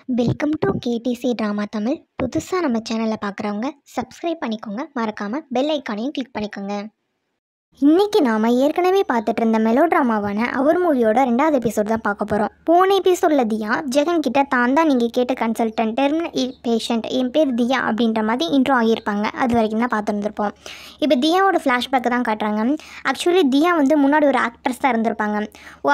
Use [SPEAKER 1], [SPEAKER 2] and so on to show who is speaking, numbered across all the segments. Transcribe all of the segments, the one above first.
[SPEAKER 1] Welcome to KTC drama Tamil. புதுசாக நம்ம சேனலில் பார்க்குறவங்க சப்ஸ்கிரைப் பண்ணிக்கோங்க. மறக்காமல் பெல் ஐக்கானையும் கிளிக் பண்ணிக்கோங்க. இன்றைக்கி நாம் ஏற்கனவே பார்த்துட்டு இருந்த மெலோ ட்ராமாவான அவர் மூவியோட 2வது எபிசோட் தான் பார்க்க போகிறோம். போன எபிசோடில் தியா ஜெகன் கிட்ட தான் தான் நீங்கள் கேட்ட கன்சல்டன்ட் டெர்மினல் பேஷண்ட், என் பேர் தியா அப்படின்ற மாதிரி இன்ட்ரோ ஆகியிருப்பாங்க. அது வரைக்கும் தான் பார்த்துருந்துருப்போம். இப்போ தியாவோட ஃப்ளாஷ்பேக்கை தான் காட்டுறாங்க. ஆக்சுவலி தியா முன்னாடி ஒரு ஆக்ட்ரஸ் தான் இருந்திருப்பாங்க.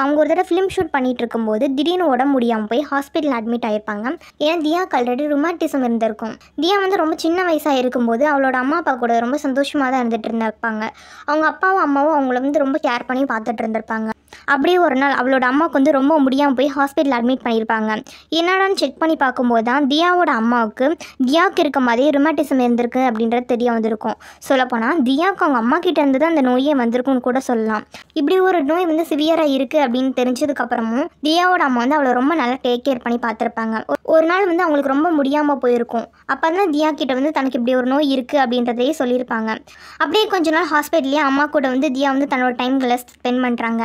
[SPEAKER 1] அவங்க ஒரு தடவை ஃபிலிம் ஷூட் பண்ணிகிட்டு இருக்கும்போது திடீர்னு உடம்பு முடியாமல் போய் ஹாஸ்பிட்டல் அட்மிட் ஆகியிருப்பாங்க. ஏன்னா தியாவுக்கு ஆல்ரெடி ருமாட்டிசம் இருந்திருக்கும். தியா ரொம்ப சின்ன வயசாக இருக்கும்போது அவளோட அம்மா அப்பா கூட ரொம்ப சந்தோஷமாக தான் இருந்துகிட்டு இருந்திருப்பாங்க. அவங்க அப்பாவும் அம்மாவும் அவங்கள ரொம்ப கேர் பண்ணி பார்த்துட்டு இருந்திருப்பாங்க. அப்படியே ஒரு நாள் அவளோட அம்மாவுக்கு ரொம்ப முடியாமல் போய் ஹாஸ்பிட்டல் அட்மிட் பண்ணியிருப்பாங்க. என்னடான்னு செக் பண்ணி பார்க்கும்போது தான் தியாவோட அம்மாவுக்கு தியாவுக்கு இருக்க மாதிரி ருமாட்டிசம் இருந்திருக்கு அப்படின்றது தெரிய வந்திருக்கும். சொல்லப்போனால் தியாவுக்கு அவங்க அம்மா கிட்ட இருந்து தான் அந்த நோயே வந்திருக்குன்னு கூட சொல்லலாம். இப்படி ஒரு நோய் சிவியராக இருக்குது அப்படின்னு தெரிஞ்சதுக்கப்புறமும் தியாவோட அம்மா அவளை ரொம்ப நல்லா டேக் கேர் பண்ணி பார்த்துருப்பாங்க. ஒரு நாள் அவங்களுக்கு ரொம்ப முடியாமல் போயிருக்கும். அப்போ தான் தியா கிட்ட தனக்கு இப்படி ஒரு நோய் இருக்குது அப்படின்றதையே சொல்லியிருப்பாங்க. அப்படியே கொஞ்ச நாள் ஹாஸ்பிட்டல்லே அம்மா கூட தியா தன்னோட டைம்களை ஸ்பெண்ட் பண்ணுறாங்க.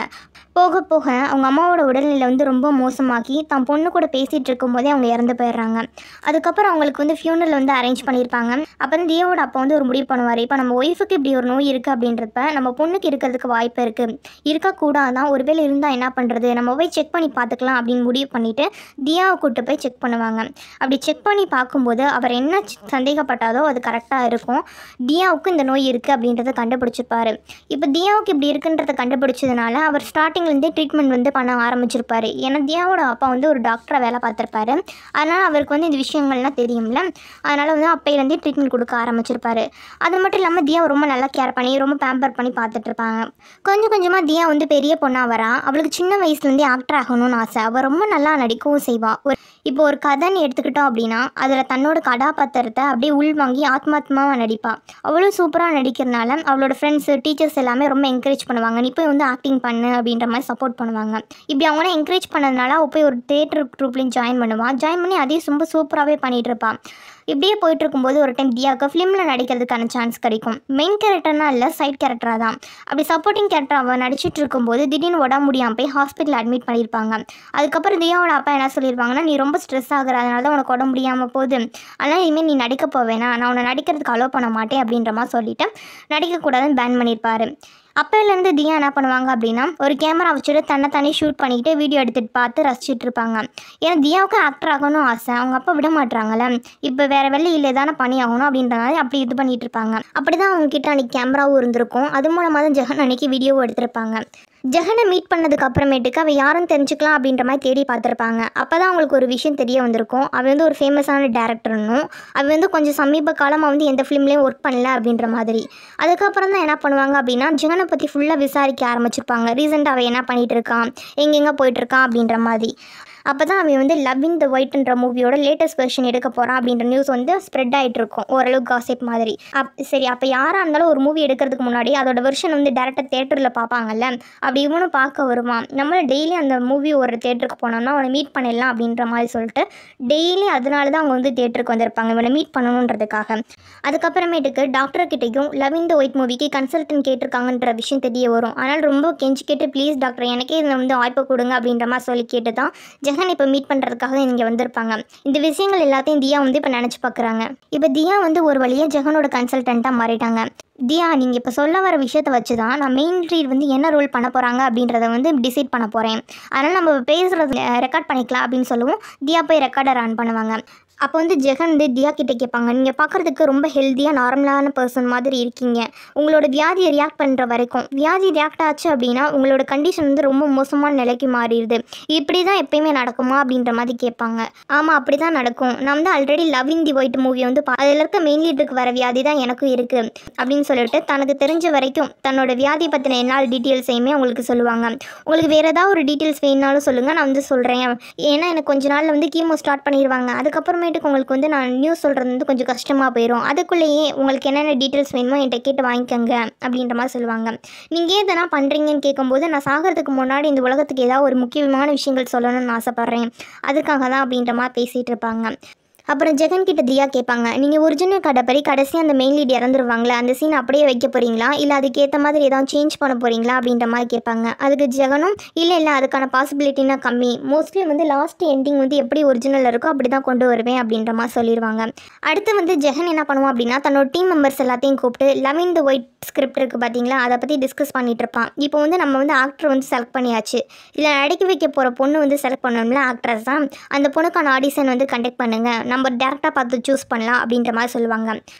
[SPEAKER 1] போக போக அவங்க அம்மாவோட உடல்நிலை ரொம்ப மோசமாக்கி தான் பொண்ணு கூட பேசிகிட்டு இருக்கும்போதே அவங்க இறந்து போயிடுறாங்க. அதுக்கப்புறம் அவங்களுக்கு ஃபியூனரல் அரேஞ்ச் பண்ணியிருப்பாங்க. அப்போ தான் தியாவோட அப்பா ஒரு முடிவு பண்ணுவார். இப்போ நம்ம ஒய்ஃபுக்கு இப்படி ஒரு நோய் இருக்குது அப்படின்றப்ப நம்ம பொண்ணுக்கு இருக்கிறதுக்கு வாய்ப்பு இருக்குது, இருக்கக்கூடாதான், ஒருவேளை இருந்தால் என்ன பண்ணுறது, நம்ம போய் செக் பண்ணி பார்த்துக்கலாம் அப்படின்னு முடிவு பண்ணிவிட்டு தியாவை கூப்பிட்டு போய் செக் பண்ணுவாங்க. அப்படி செக் பண்ணி பார்க்கும்போது அவர் என்ன சந்தேகப்பட்டாதோ அது கரெக்டாக இருக்கும். தியாவுக்கு இந்த நோய் இருக்குது அப்படின்றத கண்டுபிடிச்சிருப்பார். இப்போ தியாவுக்கு இப்படி இருக்குன்றதை கண்டுபிடிச்சதுனால அவர் ஸ்டார்டிங்லேருந்தே ட்ரீட்மெண்ட் பண்ண ஆரம்பிச்சிருப்பார். ஏன்னா தியாவோட அப்பா ஒரு டாக்டராக வேலை பார்த்துருப்பாரு. அதனால் அவருக்கு இந்த விஷயங்கள்லாம் தெரியும்ல. அதனால் அப்பையிலேருந்தே ட்ரீட்மெண்ட் கொடுக்க ஆரம்பிச்சிருப்பார். அது மட்டும் இல்லாமல் தியா ரொம்ப நல்லா கேர் பண்ணி ரொம்ப பேம்பர் பண்ணி பார்த்துட்ருப்பாங்க. கொஞ்சம் கொஞ்சமாக தியா பெரிய பொண்ணாக வரா. அவளுக்கு சின்ன வயசுலேருந்தே ஆக்டர் ஆகணும்னு ஆசை. அவள் ரொம்ப நல்லா நடிக்கவும் செய்வாள். இப்போ ஒரு கதைன்னு எடுத்துக்கிட்டோம் அப்படின்னா அதில் தன்னோட கதாபாத்திரத்தை அப்படியே உள்வாங்கி ஆத்மாத்மாவாக நடிப்பாள். அவ்வளோ சூப்பராக நடிக்கிறனால அவளோட ஃப்ரெண்ட்ஸு, டீச்சர்ஸ் எல்லாமே ரொம்ப என்கரேஜ் பண்ணுவாங்க. நீ போய் ஆக்டிங் பண்ணு அப்படின்ற மாதிரி சப்போர்ட் பண்ணுவாங்க. இப்படி அவங்கள என்கரேஜ் பண்ணதுனால அவள் போய் ஒரு தேட்டர் ட்ரூப்லேயும் ஜாயின் பண்ணுவாள். ஜாயின் பண்ணி அதையும் ரொம்ப சூப்பராகவே பண்ணிகிட்டு இருப்பாள். இப்படியே போயிட்டு இருக்கும்போது ஒரு டைம் தியாவுக்கு ஃபிலிமில் நடிக்கிறதுக்கான சான்ஸ் கிடைக்கும். மெயின் கேரக்டர்னா இல்லை, சைட் கேரக்டராக தான். அப்படி சப்போர்ட்டிங் கேரக்டர் அவள் நடிச்சிட்டு இருக்கும்போது திடீர்னு உடம்பு முடியாமல் போய் ஹாஸ்பிட்டல் அட்மிட் பண்ணியிருப்பாங்க. அதுக்கப்புறம் தியாவோட அப்பா என்ன சொல்லியிருப்பாங்கன்னா, நீ ரொம்ப ஸ்ட்ரெஸ் ஆகுற, அதனால தான் உனக்கு உடம்பு முடியாமல் போகுது, அதனால் இனிமேல் நீ நடிக்க போவேனா, நான் உன்னை நடிக்கிறதுக்கு அலோவ் பண்ண மாட்டேன் அப்படின்ற மாதிரி சொல்லிவிட்டு நடிக்கக்கூடாதுன்னு பேன் பண்ணியிருப்பார். அப்போலேருந்து தியா என்ன பண்ணுவாங்க அப்படின்னா ஒரு கேமரா வச்சுட்டு தன்னை ஷூட் பண்ணிக்கிட்டு வீடியோ எடுத்துகிட்டு பார்த்து ரசிச்சுட்டு இருப்பாங்க. ஏன்னா தியாவுக்கு ஆக்டர் ஆகணும் ஆசை, அவங்க அப்பா விட மாட்டுறாங்கல்ல. இப்போ வேறு வெள்ளி இல்லை தானே பண்ணி ஆகணும் அப்படின்றனால அப்படி இது பண்ணிகிட்டு இருப்பாங்க. அப்படி தான் அவங்கக்கிட்ட அன்றைக்கி கேமராவும் இருந்திருக்கும். அது மூலமாக தான் ஜெகன் அன்றைக்கி வீடியோவும் எடுத்திருப்பாங்க. ஜெகனை மீட் பண்ணதுக்கு அப்புறமேட்டுக்கு அவள் யாரும் தெரிஞ்சுக்கலாம் அப்படின்ற மாதிரி தேடி பார்த்துருப்பாங்க. அப்போ தான் அவங்களுக்கு ஒரு விஷயம் தெரிய வந்திருக்கும். அவள் ஒரு ஃபேமஸான டேரக்டர்னும், அவள் கொஞ்சம் சமீப காலமாக எந்த ஃபிலிம்லேயும் ஒர்க் பண்ணல அப்படின்ற மாதிரி. அதுக்கப்புறம் தான் என்ன பண்ணுவாங்க அப்படின்னா ஜெகனை பற்றி ஃபுல்லாக விசாரிக்க ஆரம்பிச்சிருப்பாங்க. ரீசெண்டாக அவள் என்ன பண்ணிகிட்டு இருக்கான், எங்கெங்கே போயிட்டுருக்கான் அப்படின்ற மாதிரி. அப்போ தான் அவன் லவ் இன் த ஒயிட்ன்ற மூவியோட லேட்டஸ்ட் வெர்ஷன் எடுக்க போகிறான் அப்படின்ற நியூஸ் ஸ்ப்ரெட் ஆகிட்டு இருக்கும், ஓரளவுக்கு காசிப் மாதிரி. சரி, அப்போ யாராக இருந்தாலும் ஒரு மூவி எடுக்கிறதுக்கு முன்னாடி அதோட வெர்ஷன் டேரெக்டாக தேட்டரில் பார்ப்பாங்கல்ல. அப்படி இவனும் பார்க்க வருவான். நம்மள டெய்லி அந்த மூவி ஒரு தேட்டருக்கு போனோம்னா அவனை மீட் பண்ணிடலாம் அப்படின்ற மாதிரி சொல்லிட்டு டெய்லி அதனால தான் அவங்க தேட்டருக்கு வந்திருப்பாங்க, இவனை மீட் பண்ணணுன்றதுக்காக. அதுக்கப்புறமேட்டுக்கு டாக்டர்கிட்டையும் லவ் இன் த ஒயிட் மூவிக்கு கன்சல்டன்ட் கேட்டிருக்காங்கன்ற விஷயம் தெரிய வரும். அதனால் ரொம்ப கெஞ்சி கேட்டு, ப்ளீஸ் டாக்டர் எனக்கே இதில் வாய்ப்பு கொடுங்க அப்படின்ற மாதிரி சொல்லி கேட்டு தான் ஜெகன் இப்போ மீட் பண்ணுறதுக்காக இங்கே வந்திருப்பாங்க. இந்த விஷயங்கள் எல்லாத்தையும் தியா இப்போ நினச்சி பார்க்குறாங்க. இப்போ தியா ஒரு வழியாக ஜெகனோட கன்சல்டண்ட்டாக மாறிட்டாங்க. தியா, நீங்கள் இப்போ சொல்ல வர விஷயத்தை வச்சு தான் நான் மெயின் லீட் என்ன ரோல் பண்ண போகிறாங்க அப்படின்றத டிசைட் பண்ண போகிறேன். அதனால் நம்ம பேசுகிறது ரெக்கார்ட் பண்ணிக்கலாம் அப்படின்னு சொல்லவும் தியா போய் ரெக்கார்டர் ஆன் பண்ணுவாங்க. அப்போ ஜெகன் தியா கிட்டே கேட்பாங்க, நீங்கள் பார்க்குறதுக்கு ரொம்ப ஹெல்த்தியாக நார்மலான பர்சன் மாதிரி இருக்கீங்க. உங்களோட வியாதியை ரியாக்ட் பண்ணுற வரைக்கும், வியாதி ரியாக்ட் ஆச்சு அப்படின்னா உங்களோட கண்டிஷன் ரொம்ப மோசமான நிலைக்கு மாறிடுது. இப்படி தான் எப்பயுமே நடக்குமா அப்படின்ற மாதிரி கேட்பாங்க. ஆமாம், அப்படி தான் நடக்கும். நான் already love in the white movie அதில் இருக்க மெயின் லீடுக்கு வர வியாதி தான் எனக்கும் இருக்குது அப்படின்னு சொல்லிட்டு தனக்கு தெரிஞ்ச வரைக்கும் தன்னோட வியாதி பற்றின எல்லா டீட்டெயில்ஸையுமே உங்களுக்கு சொல்லுவாங்க. உங்களுக்கு வேறு ஏதாவது ஒரு டீட்டெயில்ஸ் வேணுனாலும் சொல்லுங்கள், நான் சொல்கிறேன். ஏன்னா எனக்கு கொஞ்ச நாளில் கீமோ ஸ்டார்ட் பண்ணிடுவாங்க. அதுக்கப்புறமேட்டுக்கு உங்களுக்கு நான் நியூஸ் சொல்கிறது கொஞ்சம் கஷ்டமாக போயிடும். அதுக்குள்ளேயே உங்களுக்கு என்னென்ன டீட்டெயில்ஸ் வேணுமோ என்கிட்ட கேட்டு வாங்கிக்கோங்க அப்படின்ற மாதிரி சொல்லுவாங்க. நீங்கள் எதனா பண்ணுறீங்கன்னு கேட்கும்போது நான் சாகிறதுக்கு முன்னாடி இந்த உலகத்துக்கு ஏதாவது ஒரு முக்கியமான விஷயங்கள் சொல்லணும்னு ஆசைப்பட்றேன், அதுக்காக தான் அப்படின்ற மாதிரி பேசிகிட்டு இருப்பாங்க. அப்புறம் ஜெகன் கிட்ட தியா கேட்பாங்க, நீங்கள் ஒரிஜினல் கடைப்படி கடைசியாக அந்த மெயின் லீட் இறந்துருவாங்களே அந்த சீன் அப்படியே வைக்க போகிறீங்களா, இல்லை அதுக்கேற்ற மாதிரி ஏதாவது சேஞ்ச் பண்ண போகிறீங்களா அப்படின்ற மாதிரி கேட்பாங்க. அதுக்கு ஜெகனும் இல்லை அதுக்கான பாசிபிலிட்டினா கம்மி, மோஸ்ட்லி வந்து லாஸ்ட் எண்டிங் வந்து எப்படி ஒரிஜினல் இருக்கோ அப்படி தான் கொண்டு வருவேன் அப்படின்ற மாதிரி சொல்லிடுவாங்க. அடுத்து வந்து ஜெகன் என்ன பண்ணுவான் அப்படின்னா தன்னோட டீம் மெம்பர்ஸ் எல்லாத்தையும் கூப்பிட்டு love in the white script இருக்குது பார்த்தீங்களா, அதை பற்றி டிஸ்கஸ் பண்ணிட்டு இருப்பான். இப்போ வந்து நம்ம வந்து ஆக்டர் வந்து செலக்ட் பண்ணியாச்சு, இல்லை நடிக்க வைக்க போகிற பொண்ணு வந்து செலக்ட் பண்ணணும்ல ஆக்ட்ரஸ் தான், அந்த பொண்ணுக்கான ஆடிஷன் வந்து கண்டக்ட் பண்ணுங்கள், நம்ம டேரெக்டாக பார்த்து சூஸ் பண்ணலாம் அப்படின்ற மாதிரி சொல்லுவாங்க.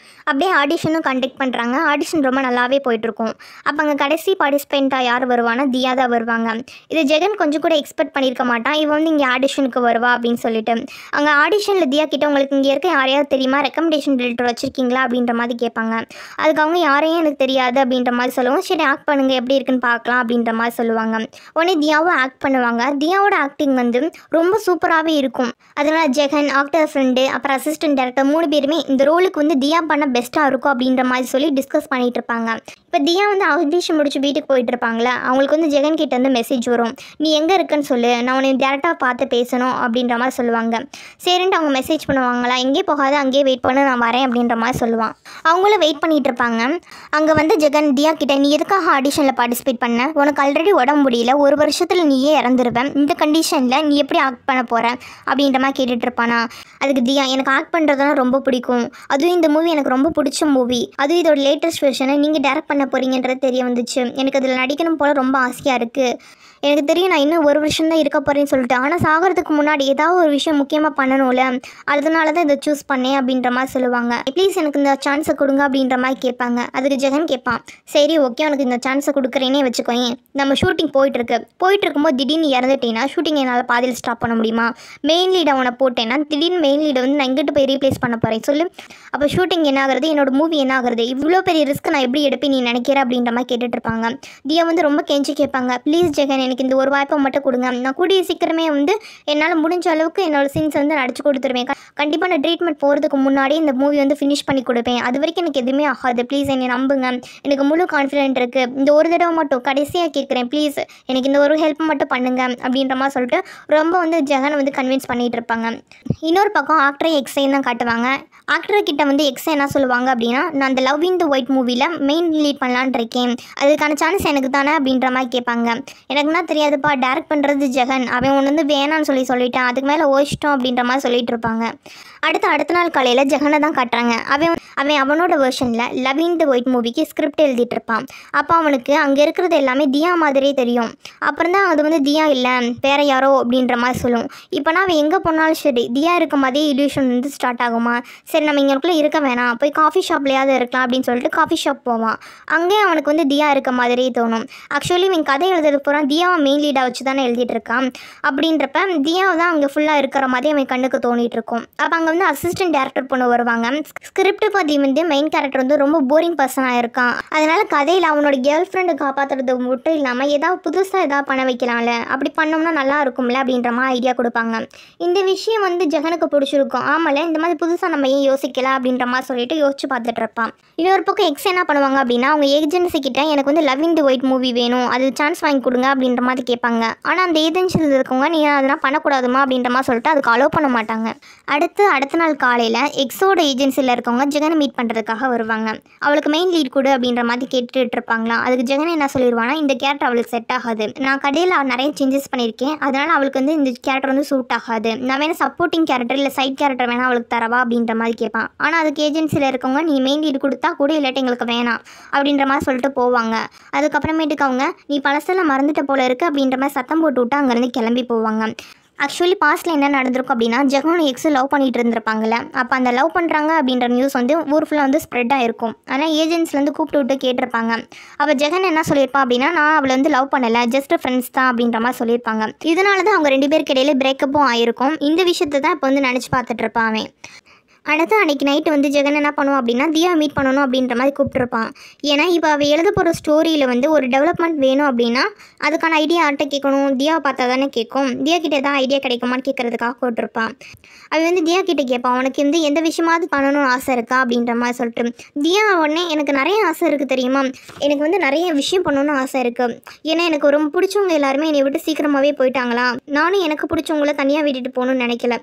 [SPEAKER 1] அப்படியே ஆடிஷனும் கண்டக்ட் பண்ணுறாங்க. ஆடிஷன் ரொம்ப நல்லாவே போயிட்டுருக்கும். அப்போ அங்கே கடைசி பார்ட்டிசிபெண்ட்டாக யார் வருவானா தியா தான் வருவாங்க. இது ஜெகன் கொஞ்சம் கூட எக்ஸ்பெக்ட் பண்ணியிருக்க மாட்டான், இவன் வந்து இங்கே ஆடிஷனுக்கு வருவா அப்படின்னு சொல்லிட்டு. அங்கே ஆடிஷனில் தியா கிட்ட உங்களுக்கு இங்கே இருக்க யாரையாவது தெரியுமா, ரெக்கமெண்டேஷன் லெட்டர் வச்சுருக்கீங்களா அப்படின்ற மாதிரி கேட்பாங்க. அதுக்கு அவங்க யாரையும் எனக்கு தெரியாது அப்படின்ற மாதிரி சொல்லுவோம். சரி ஆக்ட் பண்ணுங்கள் எப்படி இருக்குன்னு பார்க்கலாம் அப்படின்ற மாதிரி சொல்லுவாங்க. உடனே தியாவும் ஆக்ட் பண்ணுவாங்க. தியாவோட ஆக்டிங் வந்து ரொம்ப சூப்பராகவே இருக்கும். அதனால் ஜெகன், ஆக்டர் ஃப்ரெண்டு, அப்புறம் அசிஸ்டன்ட் டேரக்டர் 3 பேருமே இந்த ரோலுக்கு வந்து தியா பண்ண பெஸ்ட்டாக இருக்கும் அப்படின்ற மாதிரி சொல்லி டிஸ்கஸ் பண்ணிகிட்டு இருப்பாங்க. இப்போ தியா வந்து ஆடிஷன் முடிச்சு வீட்டுக்கு போயிட்டு இருப்பாங்களே, அவங்களுக்கு வந்து ஜெகன் கிட்ட வந்து மெசேஜ் வரும், நீ எங்கே இருக்குன்னு சொல்லு, நான் உன்னை டேரெக்டாக பார்த்து பேசணும் அப்படின்ற மாதிரி சொல்லுவாங்க. சரின்ட்டு அவங்க மெசேஜ் பண்ணுவாங்களா, எங்கேயே போகாத அங்கேயே வெயிட் பண்ணு நான் வரேன் அப்படின்ற மாதிரி சொல்லுவான். அவங்களும் வெயிட் பண்ணிகிட்டு இருப்பாங்க. அங்கே வந்து ஜெகன் தியா கிட்ட, நீ எதுக்காக ஆடிஷனில் பார்ட்டிசிபேட் பண்ண, உனக்கு ஆல்ரெடி உடம்பு முடியல, 1 வருஷத்தில் நீயே இறந்துருவேன், இந்த கண்டிஷனில் நீ எப்படி ஆக்ட் பண்ண போகிற அப்படின்ற மாதிரி கேட்டுட்டு இருப்பானா. அதுக்கு தியா, எனக்கு ஆக்ட் பண்ணுறதுலாம் ரொம்ப பிடிக்கும், அதுவும் இந்த மூவி எனக்கு ரொம்ப பிடிச்ச மூவி, அதுவும் இதோட லேட்டஸ்ட் வெர்ஷனை நீங்கள் டேரக்ட் பண்ண போகிறீங்கன்றது தெரிய வந்துச்சு, எனக்கு அதில் நடிக்கணும் போல் ரொம்ப ஆசையாக இருக்குது, எனக்கு தெரியும் நான் இன்னும் 1 வருஷம் தான் இருக்க போகிறேன்னு சொல்லிட்டு, ஆனால் சாகிறதுக்கு முன்னாடி ஏதாவது ஒரு விஷயம் முக்கியமாக பண்ணணும்ல, அதனால தான் இதை சூஸ் பண்ணேன் அப்படின்ற மாதிரி சொல்லுவாங்க. ப்ளீஸ் எனக்கு இந்த சான்ஸை கொடுங்க அப்படின்ற மாதிரி கேட்பாங்க. அதுக்கு ஜெகன் கேட்பான், சரி ஓகே உனக்கு இந்த சான்ஸை கொடுக்குறேனே வச்சுக்கோங்க, நம்ம ஷூட்டிங் போயிட்டு இருக்கும்போது திடீர்னு இறந்துட்டேன்னா ஷூட்டிங் என்னால் பாதியில் ஸ்டாப் பண்ண முடியுமா, மெயின் லீடை அவனை போட்டேன்னா திடீர்னு மெயின் லீடை வந்து நான் எங்கிட்ட போய் ரீப்ளேஸ் பண்ண போகிறேன் சொல்லு, அப்போ ஷூட்டிங் என்ன ஆகுறது, என்னோட மூவி என்ன ஆகுறது, இவ்வளோ பெரிய ரிஸ்க் நான் எப்படி எடுப்பேன் நீ நினைக்கிற அப்படின்ற மாதிரி கேட்டுட்டு இருப்பாங்க. தியா வந்து ரொம்ப கெஞ்சி கேட்பாங்க, ப்ளீஸ் ஜெகன் எனக்கு இந்த ஒரு வாய்ப்பை மட்டும் கொடுங்க, நான் கூடிய சீக்கிரமே வந்து என்னால் முடிஞ்ச அளவுக்கு என்னோட சீன்ஸ் வந்து நடிச்சு கொடுத்துருவேன், கண்டிப்பாக நான் ட்ரீட்மெண்ட் போகிறதுக்கு முன்னாடி இந்த மூவி வந்து ஃபினிஷ் பண்ணி கொடுப்பேன், அது வரைக்கும் எனக்கு எதுவுமே ஆகாது, ப்ளீஸ் என்னை நம்புங்க, எனக்கு முழு கான்ஃபிடென்ட் இருக்குது, இந்த ஒரு தடவை மட்டும் கடைசியாக கேட்குறேன், ப்ளீஸ் எனக்கு இந்த ஒரு ஹெல்ப் மட்டும் பண்ணுங்க அப்படின்ற மாதிரி சொல்லிட்டு ரொம்ப வந்து ஜெகனை வந்து கன்வின்ஸ் பண்ணிகிட்டு இருப்பாங்க. இன்னொரு பக்கம் ஆக்டரை எக்ஸைன் தான் காட்டுவாங்க. ஆக்டர்கிட்ட வந்து எக்ஸை என்ன சொல்லுவாங்க அப்படின்னா, நான் அந்த லவ் இன் தி ஒயிட் மூவியில் மெயின் லீட் பண்ணலான்னு இருக்கேன், அதுக்கான சான்ஸ் எனக்கு தானே அப்படின்ற மாதிரி கேட்பாங்க. எனக்குன்னா தெரியாதுப்பா, டேரக்ட் பண்ணுறது ஜெகன், அவன் ஒன்று வந்து வேணான்னு சொல்லிட்டான், அதுக்கு மேலே ஓயிச்சிட்டோம் அப்படின்ற மாதிரி சொல்லிட்டு இருப்பாங்க. அடுத்த நாள் காலையில் ஜெகனை தான் காட்டுறாங்க. அவனோட வெர்ஷனில் லவ் இன் தி ஒயிட் மூவிக்கு ஸ்கிரிப்ட் எழுதிட்டு இருப்பான். அப்போ அவனுக்கு அங்கே இருக்கிறது எல்லாமே தியா மாதிரியே தெரியும். அப்புறம் தான் அது வந்து தியா இல்லை வேற யாரோ அப்படின்ற மாதிரி சொல்லும். இப்போனா அவன் எங்கே போனாலும் சரி தியா இருக்க மாதிரியே இல்யூஷன் வந்து ஸ்டார்ட் ஆகுமா, சரி நம்ம இங்கேக்குள்ளே இருக்க வேணாம், போய் காஃபி ஷாப்லையாவது இருக்கலாம் அப்படின்னு சொல்லிட்டு காஃபி ஷாப் போவான். அங்கே அவனுக்கு வந்து தியா இருக்க மாதிரியே தோணும். ஆக்சுவலி இவன் கதை எழுதுறது பூரா தியாவை மெயின் லீடாக வச்சு தானே எழுதிட்டு இருக்கான். அப்படின்றப்ப தியாவை தான் அங்கே ஃபுல்லாக இருக்கிற மாதிரி அவன் கண்ணுக்கு தோணிட்டு இருக்கும். அப்போ அங்கே வந்து அசிஸ்டன்ட் டேரக்டர் பொண்ணு வருவாங்க. ஸ்கிரிப்ட் பற்றி வந்து மெயின் கேரக்டர் வந்து ரொம்ப போரிங் பர்சனாக இருக்கான், அதனால கதையில் அவனோட கேர்ள் ஃப்ரெண்டு காப்பாற்றுறது மட்டும் இல்லாமல் ஏதாவது புதுசாக ஏதாவது பண்ண வைக்கலாம்ல, அப்படி பண்ணோம்னா நல்லா இருக்கும்ல அப்படின்ற மாதிரி ஐடியா கொடுப்பாங்க. இந்த விஷயம் வந்து ஜெகனுக்கு பிடிச்சிருக்கும். ஆமாம்ல, இந்த மாதிரி புதுசாக நம்ம ஏன் யோசிக்கலாம் அப்படின்ற மாதிரி சொல்லிட்டு யோசிச்சு பார்த்துட்டு இருப்பான். இன்னொரு பக்கம் எக்ஸ் என்ன பண்ணுவாங்க அப்படின்னா, அவங்க ஏஜென்சி கிட்ட எனக்கு வந்து love in the white movie வேணும், அது சான்ஸ் வாங்கி கொடுங்க அப்படின்ற மாதிரி கேட்பாங்க. ஆனால் அந்த ஏஜென்சியில் இருக்கவங்க நீ அதெல்லாம் பண்ணக்கூடாதுமா அப்படின்ற மாதிரி சொல்லிட்டு அதுக்கு அலோவ் பண்ண மாட்டாங்க. அடுத்த நாள் காலையில் எக்ஸோட ஏஜென்சியில் இருக்கவங்க ஜெகனை மீட் பண்ணுறதுக்காக வருவாங்க. அவளுக்கு மெயின் லீட் கொடு அப்படின்ற மாதிரி கேட்டுட்டு இருப்பாங்களா. அதுக்கு ஜெகன் என்ன சொல்லிடுவானா, இந்த கேரக்டர் அவளுக்கு செட் ஆகாது, நான் கடையில் நிறைய சேஞ்சஸ் பண்ணியிருக்கேன், அதனால் அவளுக்கு வந்து இந்த கேரக்டர் வந்து சூட் ஆகாது, நான் வேணால் சப்போர்ட்டிங் கேரக்டர் இல்லை சைட் கேரக்டர் வேணால் அவளுக்கு தரவா அப்படின்ற மாதிரி கேட்பான். ஆனால் அதுக்கு ஏஜென்சியில் இருக்கவங்க நீ மெயின் லீடு கொடுத்தா கூட இல்லாட்டி எங்களுக்கு வேணாம் அப்படின்ற மாதிரி சொல்லிட்டு போவாங்க. அதுக்கப்புறமேட்டுக்கு அவங்க நீ பழசெல்லாம் மறந்துட்ட போல இருக்குது அப்படின்ற மாதிரி சத்தம் போட்டு விட்டு அங்கேருந்து கிளம்பி போவாங்க. ஆக்சுவலி பாஸ்ட்டில் என்ன நடந்திருக்கும் அப்படின்னா, ஜெகனும் எக்ஸு லவ் பண்ணிகிட்டு இருந்திருப்பாங்கல்ல, அப்போ அந்த லவ் பண்ணுறாங்க அப்படின்ற நியூஸ் வந்து ஊர் ஃபுல்லாக வந்து ஸ்ப்ரெட் ஆகிருக்கும். ஆனால் ஏஜென்ட்ஸ்லேருந்து கூப்பிட்டு விட்டு கேட்டிருப்பாங்க. அப்போ ஜெகன் என்ன சொல்லியிருப்பான் அப்படின்னா, நான் அவளை வந்து லவ் பண்ணலை, ஜஸ்ட் ஃப்ரெண்ட்ஸ் தான் அப்படின்ற மாதிரி சொல்லியிருப்பாங்க. இதனால தான் அவங்க 2 பேருக்கு இடையில பிரேக்கப்பும் ஆகிருக்கும். இந்த விஷயத்தை தான் இப்போ வந்து நினச்சி பார்த்துட்டு இருப்பான். அன்றைக்கி நைட்டு வந்து ஜெகன் என்ன பண்ணுவான் அப்படின்னா, தியாவை மீட் பண்ணணும் அப்படின்ற மாதிரி கூப்பிட்டுருப்பான். ஏன்னா இப்போ அவள் எழுத போகிற ஸ்டோரியில் வந்து ஒரு டெவலப்மெண்ட் வேணும் அப்படின்னா அதுக்கான ஐடியா ஆர்ட்டை கேட்கணும், தியாவை பார்த்தா தானே கேட்கும், தியா கிட்டே தான் ஐடியா கிடைக்குமான்னு கேட்குறதுக்காக கூப்பிட்டுருப்பான். அவன் வந்து தியா கிட்டே கேட்பான், உனக்கு வந்து எந்த விஷயமாவது பண்ணணும்னு ஆசை இருக்கா அப்படின்ற மாதிரி சொல்லிட்டு. தியா உடனே எனக்கு நிறைய ஆசை இருக்குது தெரியுமா, எனக்கு வந்து நிறைய விஷயம் பண்ணணும்னு ஆசை இருக்குது, ஏன்னா எனக்கு ரொம்ப பிடிச்சவங்க எல்லாருமே என்னை விட்டு சீக்கிரமாகவே போயிட்டாங்களா, நானும் எனக்கு பிடிச்சவங்கள தனியாக விட்டுட்டு போகணும்னு நினைக்கல,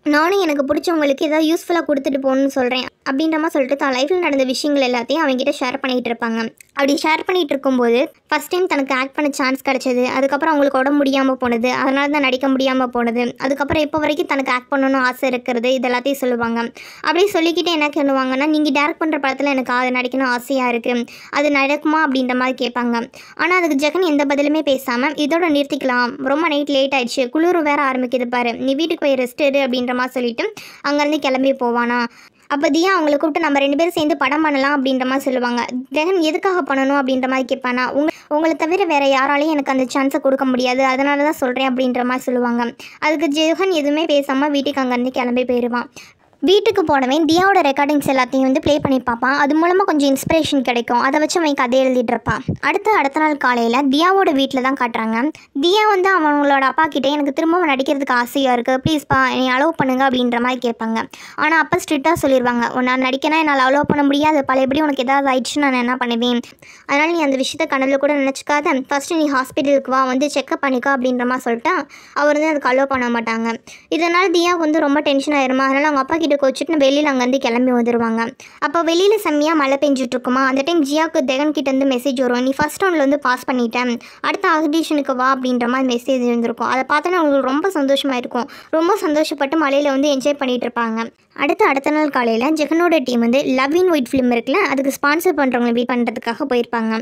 [SPEAKER 1] நானும் எனக்கு பிடிச்சவங்களுக்கு ஏதாவது யூஸ்ஃபுல்லாக கொடுத்துட்டு போகணும்னு சொல்கிறேன் அப்படின்ற மாதிரி சொல்லிட்டு தான் லைஃப்பில் நடந்த விஷயங்கள் எல்லாத்தையும் அவங்ககிட்ட ஷேர் பண்ணிகிட்டு இருப்பாங்க. அப்படி ஷேர் பண்ணிகிட்டு இருக்கும்போது ஃபஸ்ட் டைம் தனக்கு ஆக்ட் பண்ண சான்ஸ் கிடச்சிது. அதுக்கப்புறம் அவங்களுக்கு உடம்பு முடியாமல் போனது, அதனால தான் நடிக்க முடியாமல் போனது. அதுக்கப்புறம் இப்போ வரைக்கும் தனக்கு ஆக்ட் பண்ணணும்னு ஆசை இருக்கிறது, இது எல்லாத்தையும் சொல்லுவாங்க. அப்படியே சொல்லிக்கிட்டே என்ன சொல்லுவாங்கன்னா, நீங்கள் டேரக்ட் பண்ணுற படத்தில் எனக்கு அது நடிக்கணும் ஆசையாக இருக்குது, அது நடக்குமா அப்படின்ற மாதிரி கேட்பாங்க. ஆனால் அதுக்கு ஜெகன் எந்த பதிலுமே பேசாமல் இதோட நிறுத்திக்கலாம், ரொம்ப நைட் லேட் ஆயிடுச்சு, குளிர் வேற ஆரம்பிக்குது பாரு, நீ வீட்டுக்கு போய் ரெஸ்ட் எடு அப்படின்ற மாதிரி சொல்லிட்டு அங்கேருந்து கிளம்பி போவானா. அப்போ தியா அவங்களை கூப்பிட்டு நம்ம 2 பேரும் சேர்ந்து படம் பண்ணலாம் அப்படின்ற மாதிரி சொல்லுவாங்க. ஜெகன் எதுக்காக பண்ணணும் அப்படின்ற மாதிரி கேட்பானா. உங்களை தவிர வேறு யாராலையும் எனக்கு அந்த சான்ஸை கொடுக்க முடியாது, அதனால தான் சொல்கிறேன் அப்படின்ற மாதிரி சொல்லுவாங்க. அதுக்கு ஜெகன் எதுவுமே பேசாமல் வீட்டுக்கு அங்கேருந்து கிளம்பி போயிடுவான். வீட்டுக்கு போனவே தியாவோட ரெக்கார்டிங்ஸ் எல்லாத்தையும் ப்ளே பண்ணி பார்ப்பான். அது மூலமாக கொஞ்சம் இன்ஸ்பிரேஷன் கிடைக்கும். அதை வச்சு அவன் கதை எழுதிட்டு இருப்பான். அடுத்த நாள் காலையில் தியாவோட வீட்டில் தான் காட்டுறாங்க. தியா அவங்களோட அப்பா கிட்டே எனக்கு திரும்பவும் நடிக்கிறதுக்கு ஆசையாக இருக்குது, ப்ளீஸ்ப்பா என்னை அலோவ் பண்ணுங்க அப்படின்ற மாதிரி கேட்பாங்க. ஆனால் அப்பா ஸ்ட்ரிக்டாக சொல்லிடுவாங்க, நான் நடிக்கனா என்னால் அலோவ் பண்ண முடியாது, பழையபடி உனக்கு ஏதாவது ஆயிடுச்சுன்னு நான் என்ன பண்ணுவேன், அதனால் நீ அந்த விஷயத்தை கனவில் கூட நினச்சிக்காத, ஃபஸ்ட்டு நீ ஹாஸ்பிட்டலுக்கு வா, செக்அப் பண்ணிக்கோ அப்படின்ற மாதிரி சொல்லிட்டு அவர் அதுக்கு அலோவ் பண்ண மாட்டாங்க. இதனால் தியா ரொம்ப டென்ஷன் ஆயிருமா. அதனால் அவங்க அப்பா கோச்சிட்டு வெளியில் அங்கேருந்து கிளம்பி வந்துடுவாங்க. அப்போ வெளியில் செம்மையாக மழை பெஞ்சிட்டு இருக்குமா. அந்த டைம் ஜியாவுக்கு ஜெகன் கிட்டேருந்து மெசேஜ் வரும், நீ ஃபஸ்ட் ரவுண்டில் பாஸ் பண்ணிட்டேன், அடுத்த ஆடிஷனுக்கு வா அப்படின்ற மாதிரி மெசேஜ் இருந்திருக்கும். அதை பார்த்தோன்னா அவங்களுக்கு ரொம்ப சந்தோஷமாக இருக்கும். ரொம்ப சந்தோஷப்பட்டு மலையில் என்ஜாய் பண்ணிகிட்டு இருப்பாங்க. அடுத்த நாள் காலையில் ஜெகனோட team love in white film இருக்குல்ல, அதுக்கு ஸ்பான்சர் பண்ணுறவங்களை வெயிட் பண்ணுறதுக்காக போயிருப்பாங்க.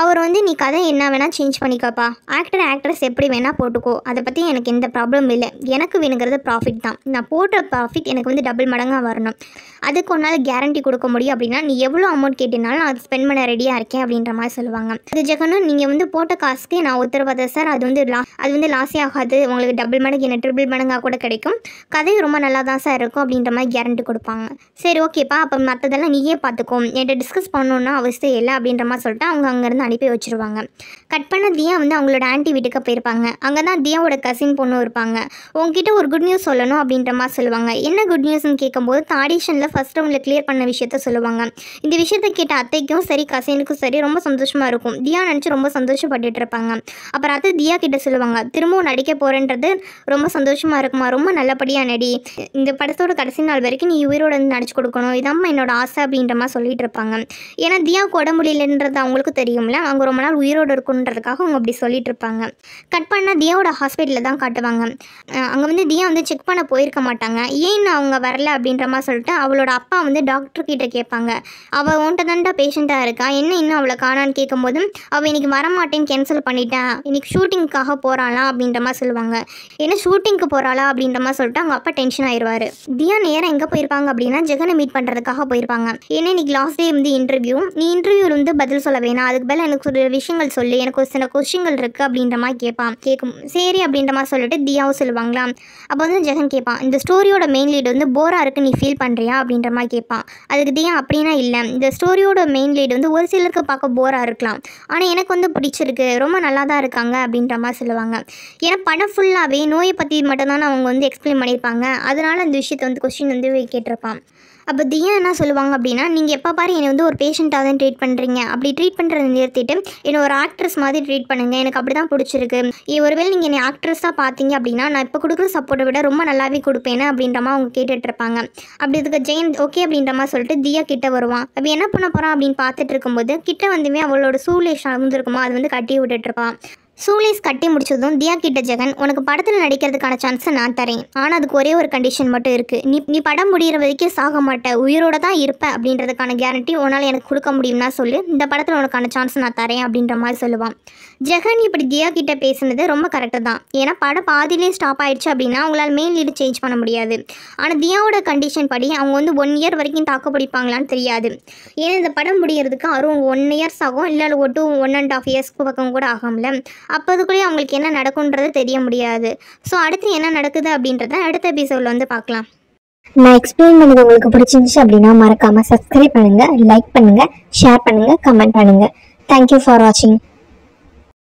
[SPEAKER 1] அவர் நீ கதை என்ன வேணால் சேஞ்ச் பண்ணிக்கோப்பா, ஆக்ட்ரஸ் எப்படி வேணால் போட்டுக்கோ, அதை பற்றி எனக்கு எந்த ப்ராப்ளம் இல்லை, எனக்கு வேணுங்கிறது ப்ராஃபிட் தான், நான் போட்ட ப்ராஃபிட் எனக்கு டபுள் மடங்காக வரணும், அதுக்கு ஒன்றால் கேரண்டி கொடுக்க முடியும் அப்படின்னா நீ எவ்வளோ அமௌண்ட் கேட்டினாலும் நான் அதை ஸ்பெண்ட் பண்ண ரெடியாக இருக்கேன் அப்படின்ற மாதிரி சொல்லுவாங்க. அது ஜெகனும் நீங்கள் போட்ட காசுக்கு நான் உத்தரவாதம் சார், அது லாஸே ஆகாது, உங்களுக்கு டபுள் மடங்கு என்ன ட்ரிபிள் மடங்காக கூட கிடைக்கும், கதை ரொம்ப நல்லா தான் சார் இருக்கும் அப்படின்ற மாதிரி கேரண்டி கொடுப்பாங்க. சரி ஓகேப்பா, அப்போ மற்றதெல்லாம் நீயே பார்த்துக்கோ, என்கிட்ட டிஸ்கஸ் பண்ணணுன்னா அவசியம் இல்லை அப்படின்ற மாதிரி சொல்லிட்டு அவங்க அங்கேருந்து அனுப்பி வச்சுருவாங்க. கட் பண்ண தியா அவங்களோட ஆன்ட்டி வீட்டுக்கு போயிருப்பாங்க. அங்கே தான் தியாவோட கசின் பொண்ணு இருப்பாங்க. உங்ககிட்ட ஒரு குட் நியூஸ் சொல்லணும் அப்படின்ற மாதிரி சொல்லுவாங்க. என்ன குட் நியூஸ்ன்னு கேட்கும்போது ஆடிஷனில் ஃபஸ்ட் ரவுண்டில் கிளியர் பண்ண விஷயத்த சொல்லுவாங்க. இந்த விஷயத்தை கேட்ட அத்தைக்கும் சரி கசினுக்கும் சரி ரொம்ப சந்தோஷமாக இருக்கும். தியா நினச்சி ரொம்ப சந்தோஷப்பட்டுட்டு இருப்பாங்க. அப்புறம் அத்தை தியா கிட்ட சொல்லுவாங்க, திரும்பவும் நடிக்க போகிறேன்றது ரொம்ப சந்தோஷமாக இருக்குமா, ரொம்ப நல்லபடியாக நடி, இந்த படத்தோட கடைசி நாள் வரைக்கும் நீ உயிரோடு நடிச்சு கொடுக்கணும், இதாம்மா என்னோட ஆசை அப்படின்ற மாதிரி சொல்லிட்டு இருப்பாங்க. ஏன்னா தியாவுக்கு உடம்பு முடியலன்றது அவங்களுக்கு தெரியும்ல, அவங்க ரொம்ப நாள் உயிரோடு இருக்குன்றதுக்காக அவங்க அப்படி சொல்லிட்டு இருப்பாங்க. கட் பண்ணால் தியாவோட ஹாஸ்பிட்டலில் தான் காட்டுவாங்க. அங்கே தியா செக் பண்ண போயிருக்க மாட்டாங்க. ஏன்னு அவங்க வரல அப்படின்ற மாதிரி சொல்லிட்டு அவளோட அப்பா டாக்டர் கிட்ட கேட்பாங்க, அவள் ஒன்ட்டதான்டா பேஷண்ட்டாக இருக்கா, என்ன இன்னும் அவளை காணான்னு கேட்கும்போது அவள் இன்னைக்கு வரமாட்டேன்னு கேன்சல் பண்ணிட்டேன், இன்னைக்கு ஷூட்டிங்காக போகிறாளா அப்படின்ற மாதிரி சொல்லுவாங்க. ஏன்னா ஷூட்டிங்க்கு போகிறாளா அப்படின்ற மாதிரி சொல்லிட்டு அவங்க அப்பா டென்ஷன் ஆயிடுவார். தியா நேரம் எங்கே போயிருப்பாங்க அப்படின்னா ஜெகனை மீட் பண்ணுறதுக்காக போயிருப்பாங்க. ஏன்னா இன்னைக்கு லாஸ்ட் டே இன்டர்வியூ, நீ இன்டர்வியூவில் பதில் சொல்ல வேணாம், அதுக்கு பதில் எனக்கு ஒரு விஷயங்கள் சொல்லு, எனக்கு ஒரு சில கொஸ்டின்கள் இருக்குது அப்படின்ற மாதிரி கேட்கும். சரி அப்படின்ற மாதிரி சொல்லிட்டு தியாவும் சொல்லுவாங்களா. அப்போ ஜெகன் கேட்பான், இந்த ஸ்டோரியோட மெயின் லீடு போராக இருக்குது, நீ ஃபீல் பண்ணுறியா அப்படின்ற மாதிரி கேட்பான். அதுக்கு தியா அப்படின்னா இல்லை, இந்த ஸ்டோரியோட மெயின் லீடு ஒரு சிலருக்கு பார்க்க போராக இருக்கலாம், ஆனால் எனக்கு பிடிச்சிருக்கு, ரொம்ப நல்லா தான் இருக்காங்க அப்படின்ற மாதிரி சொல்லுவாங்க. ஏன்னா படம் ஃபுல்லாகவே நோயை பற்றி மட்டும்தான் அவங்க எக்ஸ்பிளைன் பண்ணியிருப்பாங்க. அதனால் அந்த விஷயத்தை கொஸ்டின் கேட்டிருப்பான். அப்போ தியா என்ன சொல்லுவாங்க அப்படின்னா, நீங்கள் எப்போ பாரு என்னை ஒரு பேஷண்ட்டாக தான் ட்ரீட் பண்ணுறீங்க, அப்படி ட்ரீட் பண்ணுறதை நிறுத்திட்டு என்னை ஒரு ஆக்ட்ரஸ் மாதிரி ட்ரீட் பண்ணுங்கள், எனக்கு அப்படி தான் பிடிச்சிருக்கு, ஒருவேளை நீங்கள் என்னை ஆக்ட்ரஸாக பார்த்தீங்க அப்படின்னா நான் இப்போ கொடுக்குற சப்போர்ட்டை விட ரொம்ப நல்லாவே கொடுப்பேன்னு அப்படின்ற மாதிரி அவங்க கேட்டுட்ருப்பாங்க. அப்படி இதுக்கு ஜெயன் ஓகே அப்படின்ற மாதிரி சொல்லிட்டு தியா கிட்ட வருவான். அப்போ என்ன பண்ண போகிறான் அப்படின்னு பார்த்துட்டு இருக்கும்போது கிட்ட அவளோட சூலேஷ் இருக்குமோ அது கட்டி விட்டுட்ருப்பான். சூலேஸ் கட்டி முடிச்சதும் தியா கிட்ட ஜெகன், உனக்கு படத்தில் நடிக்கிறதுக்கான சான்ஸை நான் தரேன், ஆனால் அதுக்கு ஒரே ஒரு கண்டிஷன் மட்டும் இருக்குது, நீ படம் முடிகிற வரைக்கும் சாக மாட்டேன், உயிரோட தான் இருப்பேன் அப்படின்றதுக்கான கேரண்டி உன்னால் எனக்கு கொடுக்க முடியும்னா சொல்லு, இந்த படத்தில் உனக்கான சான்ஸ் நான் தரேன் அப்படின்ற மாதிரி சொல்லுவான். ஜெகன் இப்படி தியா கிட்ட பேசுனது ரொம்ப கரெக்டு தான். ஏன்னா படம் பாதியிலே ஸ்டாப் ஆயிடுச்சு அப்படின்னா அவங்களால மெயின் லீடு சேஞ்ச் பண்ண முடியாது. ஆனால் தியாவோட கண்டிஷன் படி அவங்க 1 இயர் வரைக்கும் தாக்கு பிடிப்பாங்களான்னு தெரியாது. ஏன்னா இந்த படம் முடிகிறதுக்கு அரும் 1 இயர்ஸ் ஆகும், இல்லை 1.5 இயர்ஸ்க்கு பக்கம் கூட ஆகும்ல. அப்போ அதுக்குள்ளேயே அவங்களுக்கு என்ன நடக்குன்றது தெரிய முடியாது. ஸோ அடுத்து என்ன நடக்குது அப்படின்றத அடுத்த எபிசோடில் பார்க்கலாம்.
[SPEAKER 2] நான் எக்ஸ்பிளைன் பண்ணது உங்களுக்கு பிடிச்சிருந்துச்சு அப்படின்னா மறக்காமல் சப்ஸ்கிரைப் பண்ணுங்கள், லைக் பண்ணுங்கள், ஷேர் பண்ணுங்கள், கமெண்ட் பண்ணுங்கள். தேங்க்யூ ஃபார் வாட்சிங்.